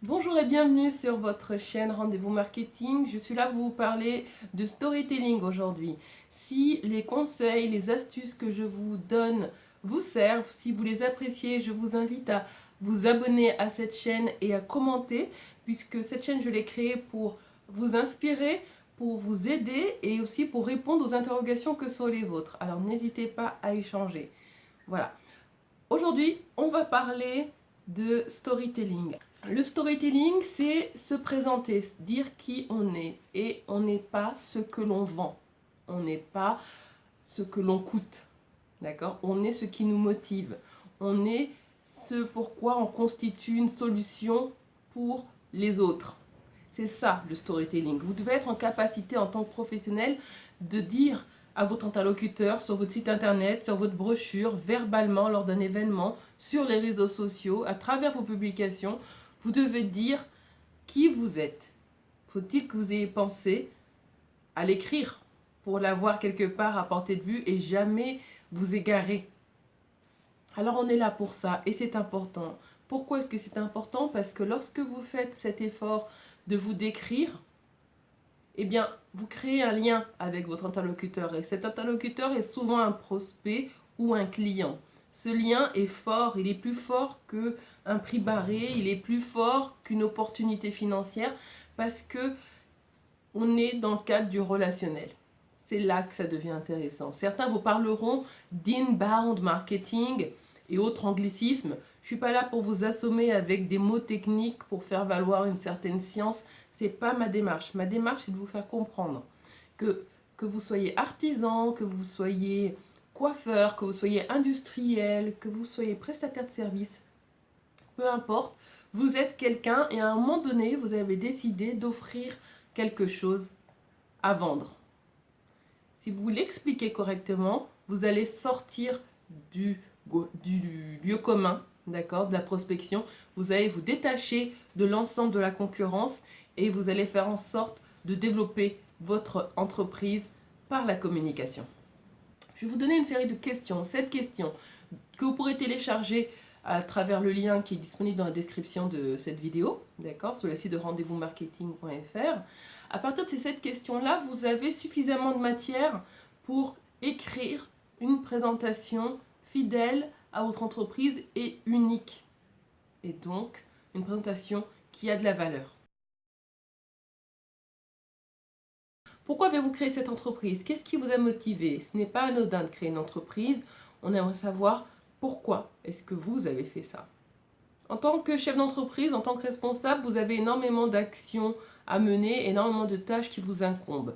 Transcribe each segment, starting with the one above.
Bonjour et bienvenue sur votre chaîne Rendez-vous Marketing. Je suis là pour vous parler de storytelling aujourd'hui. Si les conseils, les astuces que je vous donne vous servent, si vous les appréciez, je vous invite à vous abonner à cette chaîne et à commenter, puisque cette chaîne, je l'ai créée pour vous inspirer, pour vous aider et aussi pour répondre aux interrogations que sont les vôtres. Alors n'hésitez pas à échanger. Voilà. Aujourd'hui, on va parler de storytelling. Le storytelling, c'est se présenter, dire qui on est. Et on n'est pas ce que l'on vend. On n'est pas ce que l'on coûte. D'accord? On est ce qui nous motive. On est ce pourquoi on constitue une solution pour les autres. C'est ça le storytelling. Vous devez être en capacité en tant que professionnel de dire à votre interlocuteur sur votre site internet, sur votre brochure, verbalement lors d'un événement, sur les réseaux sociaux, à travers vos publications, vous devez dire qui vous êtes. Faut-il que vous ayez pensé à l'écrire pour l'avoir quelque part à portée de vue et jamais vous égarer. Alors on est là pour ça et c'est important. Pourquoi est-ce que c'est important? Parce que lorsque vous faites cet effort de vous décrire, eh bien, vous créez un lien avec votre interlocuteur. Et cet interlocuteur est souvent un prospect ou un client. Ce lien est fort, il est plus fort qu'un prix barré, il est plus fort qu'une opportunité financière parce que on est dans le cadre du relationnel. C'est là que ça devient intéressant. Certains vous parleront d'inbound marketing et autres anglicismes. Je ne suis pas là pour vous assommer avec des mots techniques pour faire valoir une certaine science. Ce n'est pas ma démarche. Ma démarche, c'est de vous faire comprendre que vous soyez artisan, que vous soyez coiffeur, que vous soyez industriel, que vous soyez prestataire de service, peu importe, vous êtes quelqu'un et à un moment donné, vous avez décidé d'offrir quelque chose à vendre. Si vous l'expliquez correctement, vous allez sortir du lieu commun, d'accord, de la prospection. Vous allez vous détacher de l'ensemble de la concurrence et vous allez faire en sorte de développer votre entreprise par la communication. Je vais vous donner une série de questions. 7 questions que vous pourrez télécharger à travers le lien qui est disponible dans la description de cette vidéo, d'accord, sur le site de rendez-vous-marketing.fr. À partir de ces 7 questions-là, vous avez suffisamment de matière pour écrire une présentation fidèle à votre entreprise et unique. Et donc, une présentation qui a de la valeur. Pourquoi avez-vous créé cette entreprise? Qu'est-ce qui vous a motivé? Ce n'est pas anodin de créer une entreprise. On aimerait savoir pourquoi est-ce que vous avez fait ça. En tant que chef d'entreprise, en tant que responsable, vous avez énormément d'actions à mener, énormément de tâches qui vous incombent.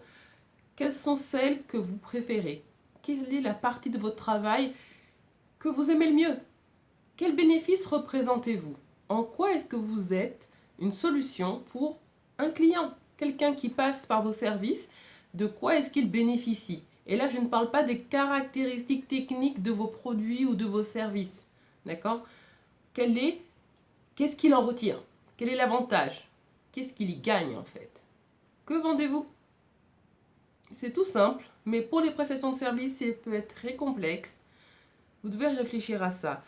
Quelles sont celles que vous préférez? Quelle est la partie de votre travail que vous aimez le mieux? Quels bénéfices représentez-vous? En quoi est-ce que vous êtes une solution pour un client? Quelqu'un qui passe par vos services, de quoi est-ce qu'il bénéficie? Et là, je ne parle pas des caractéristiques techniques de vos produits ou de vos services. D'accord? Qu'est-ce qu'il en retire? Quel est l'avantage? Qu'est-ce qu'il y gagne en fait? Que vendez-vous? C'est tout simple, mais pour les prestations de services, ça peut être très complexe. Vous devez réfléchir à ça.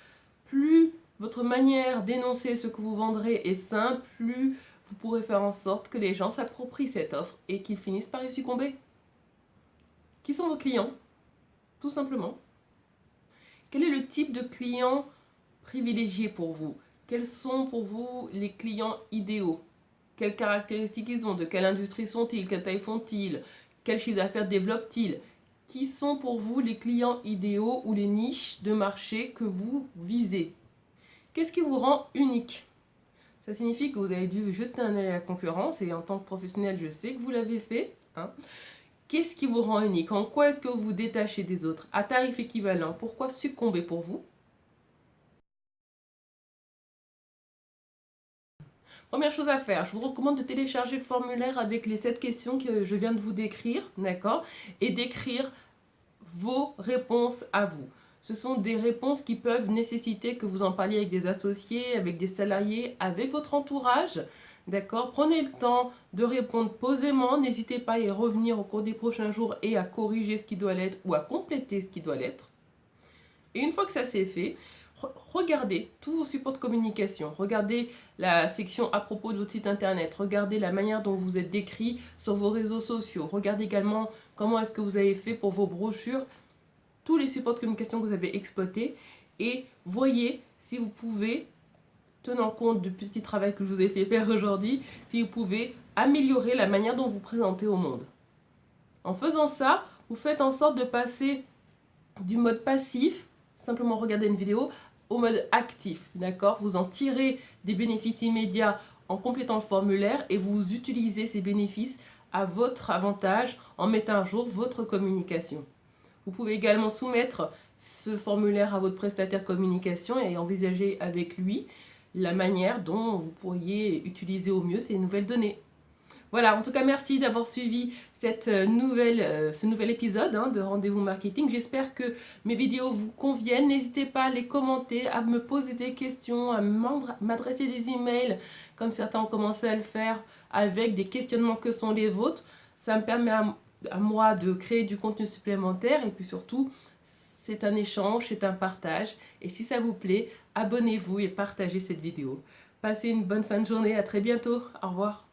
Plus votre manière d'énoncer ce que vous vendrez est simple, plus vous pourrez faire en sorte que les gens s'approprient cette offre et qu'ils finissent par y succomber. Qui sont vos clients? Tout simplement. Quel est le type de client privilégié pour vous? Quels sont pour vous les clients idéaux? Quelles caractéristiques ils ont? De quelle industrie sont-ils? Quelle taille font-ils? Quel chiffre d'affaires développent-ils? Qui sont pour vous les clients idéaux ou les niches de marché que vous visez? Qu'est-ce qui vous rend unique? Ça signifie que vous avez dû jeter un œil à la concurrence et en tant que professionnel, je sais que vous l'avez fait. Qu'est-ce qui vous rend unique? En quoi est-ce que vous vous détachez des autres? À tarif équivalent, pourquoi succomber pour vous? Première chose à faire, je vous recommande de télécharger le formulaire avec les 7 questions que je viens de vous décrire, d'accord? Et d'écrire vos réponses à vous. Ce sont des réponses qui peuvent nécessiter que vous en parliez avec des associés, avec des salariés, avec votre entourage, d'accord? Prenez le temps de répondre posément, n'hésitez pas à y revenir au cours des prochains jours et à corriger ce qui doit l'être ou à compléter ce qui doit l'être. Et une fois que ça c'est fait, regardez tous vos supports de communication, regardez la section à propos de votre site internet, regardez la manière dont vous êtes décrit sur vos réseaux sociaux, regardez également comment est-ce que vous avez fait pour vos brochures, tous les supports de communication que vous avez exploités et voyez si vous pouvez, tenant compte du petit travail que je vous ai fait faire aujourd'hui, si vous pouvez améliorer la manière dont vous présentez au monde. En faisant ça, vous faites en sorte de passer du mode passif, simplement regarder une vidéo, au mode actif, d'accord? Vous en tirez des bénéfices immédiats en complétant le formulaire et vous utilisez ces bénéfices à votre avantage en mettant à jour votre communication. Vous pouvez également soumettre ce formulaire à votre prestataire communication et envisager avec lui la manière dont vous pourriez utiliser au mieux ces nouvelles données. Voilà, en tout cas, merci d'avoir suivi ce nouvel épisode de Rendez-vous Marketing. J'espère que mes vidéos vous conviennent. N'hésitez pas à les commenter, à me poser des questions, à m'adresser des emails, comme certains ont commencé à le faire, avec des questionnements que sont les vôtres. Ça me permet à moi de créer du contenu supplémentaire et puis surtout, c'est un échange, c'est un partage. Et si ça vous plaît, abonnez-vous et partagez cette vidéo. Passez une bonne fin de journée, à très bientôt. Au revoir.